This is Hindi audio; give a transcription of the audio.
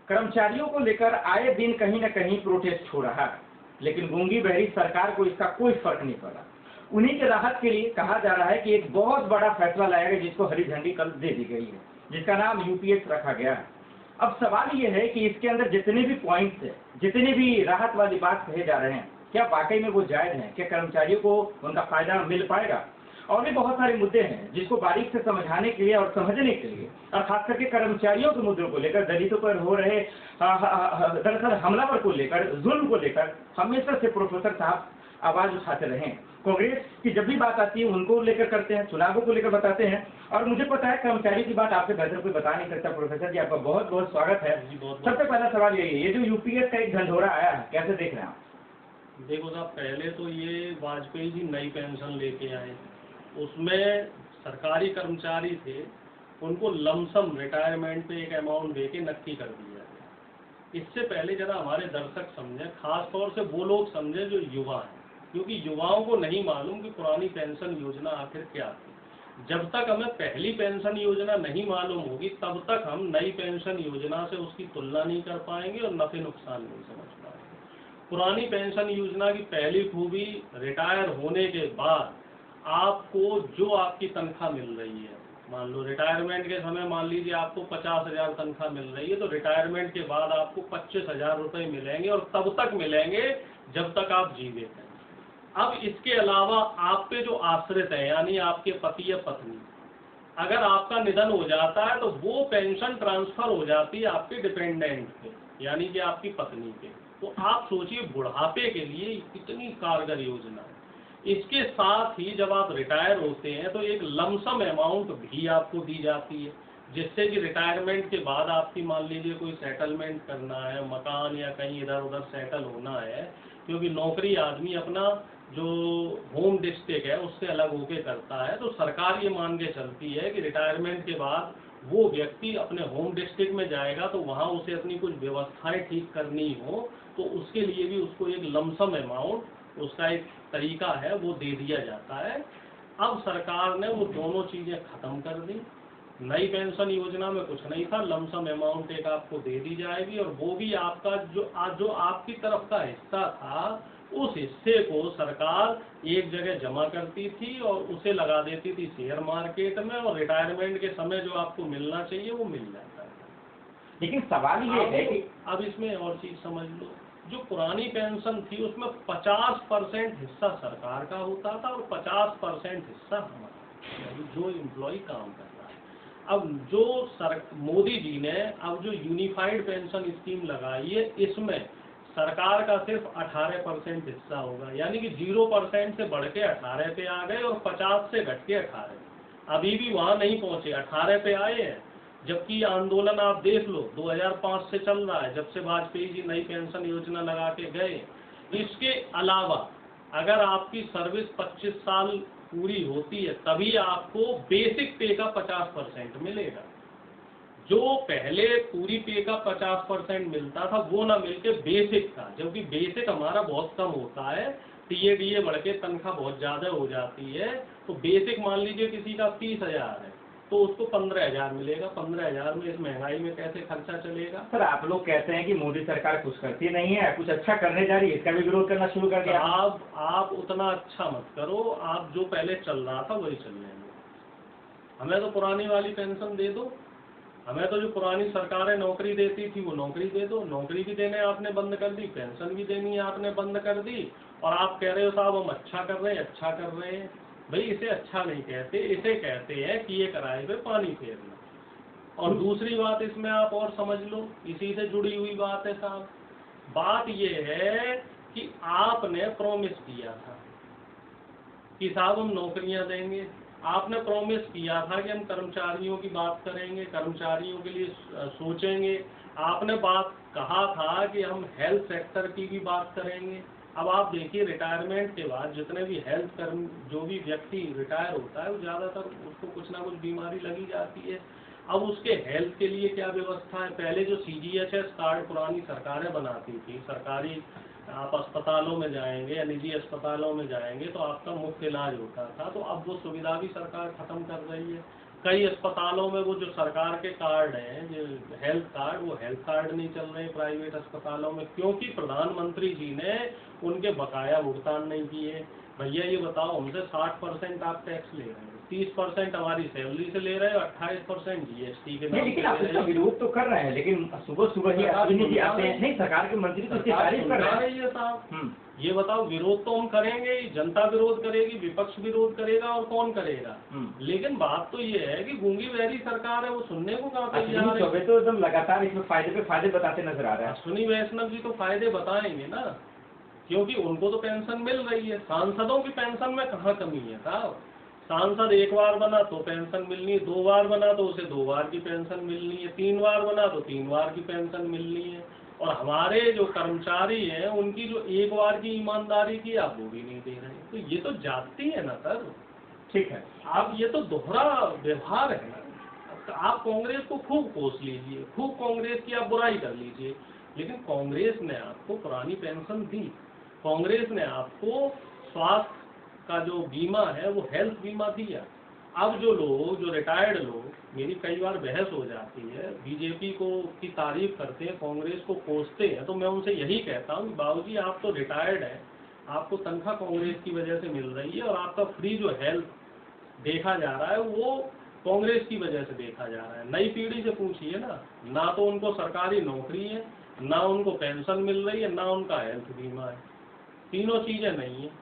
कर्मचारियों को लेकर आए दिन कहीं न कहीं प्रोटेस्ट हो रहा है, लेकिन गूंगी बहरी सरकार को इसका कोई फर्क नहीं पड़ा। उन्हीं के राहत के लिए कहा जा रहा है कि एक बहुत बड़ा फैसला लाया गया, जिसको हरी झंडी कल दे दी गई है, जिसका नाम यूपीएस रखा गया है। अब सवाल ये है कि इसके अंदर जितने भी पॉइंट्स है, जितने भी राहत वाली बात कहे जा रहे हैं, क्या वाकई में वो जायज है? क्या कर्मचारियों को उनका फायदा मिल पाएगा? और भी बहुत सारे मुद्दे हैं जिसको बारीक से समझाने के लिए और समझने के लिए, और खास करके कर्मचारियों के मुद्दों को लेकर, दलितों पर हो रहे दरअसल हमलावर को लेकर, जुल्म को लेकर हमेशा से प्रोफेसर साहब आवाज उठाते रहे। कांग्रेस की जब भी बात आती है उनको लेकर करते हैं, चुनावों को लेकर बताते हैं, और मुझे पता है कर्मचारी की बात आपसे बेहतर कोई बता नहीं सकता। प्रोफेसर जी, आपका बहुत बहुत स्वागत है। सबसे पहला सवाल यही है, ये जो यूपीएस का एक ढंढोरा आया है, कैसे देख रहे हैं आप? देखो साहब, पहले तो ये वाजपेयी जी नई पेंशन लेके आए, उसमें सरकारी कर्मचारी थे, उनको लमसम रिटायरमेंट पे एक अमाउंट दे के नक्की कर दिया गया। इससे पहले जरा हमारे दर्शक समझें, खास तौर से वो लोग समझें जो युवा हैं, क्योंकि युवाओं को नहीं मालूम कि पुरानी पेंशन योजना आखिर क्या थी। जब तक हमें पहली पेंशन योजना नहीं मालूम होगी, तब तक हम नई पेंशन योजना से उसकी तुलना नहीं कर पाएंगे और नफे नुकसान नहीं समझ पाएंगे। पुरानी पेंशन योजना की पहली खूबी, रिटायर होने के बाद आपको जो आपकी तनख्वाह मिल रही है, मान लो रिटायरमेंट के समय मान लीजिए आपको 50,000 तनख्वाह मिल रही है, तो रिटायरमेंट के बाद आपको 25,000 रुपये मिलेंगे, और तब तक मिलेंगे जब तक आप जीवित हैं। अब इसके अलावा आप पे जो आश्रित है, यानी आपके पति या पत्नी, अगर आपका निधन हो जाता है तो वो पेंशन ट्रांसफर हो जाती है आपके डिपेंडेंट पे, यानी कि आपकी पत्नी पे। तो आप सोचिए बुढ़ापे के लिए कितनी कारगर योजना है। इसके साथ ही जब आप रिटायर होते हैं तो एक लमसम अमाउंट भी आपको दी जाती है, जिससे कि रिटायरमेंट के बाद आपकी मान लीजिए कोई सेटलमेंट करना है, मकान या कहीं इधर उधर सेटल होना है, क्योंकि नौकरी आदमी अपना जो होम डिस्ट्रिक्ट है उससे अलग होके करता है, तो सरकार ये मान के चलती है कि रिटायरमेंट के बाद वो व्यक्ति अपने होम डिस्ट्रिक्ट में जाएगा तो वहाँ उसे अपनी कुछ व्यवस्थाएं ठीक करनी हो, तो उसके लिए भी उसको एक लमसम अमाउंट, उसका एक तरीका है, वो दे दिया जाता है। अब सरकार ने वो दोनों चीज़ें खत्म कर दी। नई पेंशन योजना में कुछ नहीं था, लमसम अमाउंट एक आपको दे दी जाएगी, और वो भी आपका जो आपकी तरफ का हिस्सा था, उस हिस्से को सरकार एक जगह जमा करती थी और उसे लगा देती थी शेयर मार्केट में, और रिटायरमेंट के समय जो आपको मिलना चाहिए वो मिल जाता है। लेकिन सवाल ये है कि अब इसमें और चीज समझ लो, जो पुरानी पेंशन थी उसमें 50% हिस्सा सरकार का होता था और 50% हिस्सा हमारा, यानी जो एम्प्लॉय काम कर रहा है। अब जो मोदी जी ने अब जो यूनिफाइड पेंशन स्कीम लगाई है, इसमें सरकार का सिर्फ 18% हिस्सा होगा, यानी कि 0% से बढ़ के 18 पे आ गए और 50 से घट के 18। अभी भी वहाँ नहीं पहुँचे, 18 पे आए हैं। जबकि आंदोलन आप देख लो 2005 से चल रहा है, जब से वाजपेयी जी नई पेंशन योजना लगा के गए। इसके अलावा अगर आपकी सर्विस 25 साल पूरी होती है तभी आपको बेसिक पे का 50% मिलेगा। जो पहले पूरी पे का 50% मिलता था वो ना मिलके बेसिक था, जबकि बेसिक हमारा बहुत कम होता है, टीए बढ़ के तनख्वाह बहुत ज़्यादा हो जाती है। तो बेसिक मान लीजिए किसी का 30,000 है तो उसको 15,000 मिलेगा। 15,000 में इस महंगाई में कैसे खर्चा चलेगा? सर, आप लोग कहते हैं कि मोदी सरकार कुछ करती नहीं है, कुछ अच्छा करने जा रही है, इसका भी विरोध करना शुरू कर दिया। आप उतना अच्छा मत करो, आप जो पहले चल रहा था वही चल जाएंगे। हमें तो पुरानी वाली पेंशन दे दो, हमें तो जो पुरानी सरकारें नौकरी देती थी वो नौकरी दे दो। नौकरी भी देने आपने बंद कर दी, पेंशन भी देनी आपने बंद कर दी, और आप कह रहे हो साहब हम अच्छा कर रहे हैं, अच्छा कर रहे हैं। भाई इसे अच्छा नहीं कहते, इसे कहते हैं कि ये किराए पे पानी फेरना। और दूसरी बात इसमें आप और समझ लो, इसी से जुड़ी हुई बात है साहब। बात ये है कि आपने प्रॉमिस किया था कि साहब हम नौकरियां देंगे, आपने प्रॉमिस किया था कि हम कर्मचारियों की बात करेंगे, कर्मचारियों के लिए सोचेंगे, आपने बात कहा था कि हम हेल्थ सेक्टर की भी बात करेंगे। अब आप देखिए रिटायरमेंट के बाद जितने भी जो भी व्यक्ति रिटायर होता है वो ज़्यादातर उसको कुछ ना कुछ बीमारी लगी जाती है। अब उसके हेल्थ के लिए क्या व्यवस्था है? पहले जो CGHS कार्ड पुरानी सरकारें बनाती थी, सरकारी आप अस्पतालों में जाएंगे या निजी अस्पतालों में जाएंगे तो आपका मुफ्त इलाज होता था, तो अब वो सुविधा भी सरकार खत्म कर रही है। कई अस्पतालों में वो जो सरकार के कार्ड हैं, जो हेल्थ कार्ड, वो हेल्थ कार्ड नहीं चल रहे प्राइवेट अस्पतालों में, क्योंकि प्रधानमंत्री जी ने उनके बकाया भुगतान नहीं किए। भैया ये बताओ, हमसे 60% आप टैक्स ले रहे हैं, 30% हमारी सैलरी से ले रहे हो, 28% GST के नाम लेकिन पे आप ले इसका रहे हैं। विरोध तो कर रहे हैं, लेकिन सुबह सुबह ही अश्विनी जी आते हैं, नहीं सरकार के मंत्री तो इसकी तारीफ कर रहे हैं। साहब ये बताओ, विरोध तो हम करेंगे, जनता विरोध करेगी, विपक्ष विरोध करेगा, और कौन करेगा? लेकिन बात तो ये है कि गूंगी बहरी सरकार है, वो सुनने को कहाँ तैयार अश्विनी चौबे तो एकदम लगातार इसमें फायदे पे फायदे बताते नजर आ रहे हैं। अश्विनी वैष्णव जी तो फायदे बताएंगे ना, क्योंकि उनको तो पेंशन मिल रही है। सांसदों की पेंशन में कहाँ कमी है साहब? सांसद एक बार बना तो पेंशन मिलनी है, 2 बार बना तो उसे 2 बार की पेंशन मिलनी है, 3 बार बना तो 3 बार की पेंशन मिलनी है। और हमारे जो कर्मचारी हैं, उनकी जो 1 बार की ईमानदारी की आप वो भी नहीं दे रहे हैं। तो ये तो जाती है ना सर। ठीक है, आप ये तो दोहरा व्यवहार है ना। आप कांग्रेस को खूब कोस लीजिए, खूब कांग्रेस की आप बुराई कर लीजिए, लेकिन कांग्रेस ने आपको पुरानी पेंशन दी, कांग्रेस ने आपको स्वास्थ्य का जो बीमा है वो हेल्थ बीमा दिया। अब जो लोग, जो रिटायर्ड लोग, मेरी कई बार बहस हो जाती है, बीजेपी को की तारीफ करते हैं, कांग्रेस को कोसते हैं, तो मैं उनसे यही कहता हूँ कि बाबूजी आप तो रिटायर्ड हैं, आपको तनख्वाह कांग्रेस की वजह से मिल रही है, और आपका फ्री जो हेल्थ देखा जा रहा है वो कांग्रेस की वजह से देखा जा रहा है। नई पीढ़ी से पूछिए ना तो उनको सरकारी नौकरी है, ना उनको पेंशन मिल रही है, ना उनका हेल्थ बीमा है, तीनों चीजें नहीं है।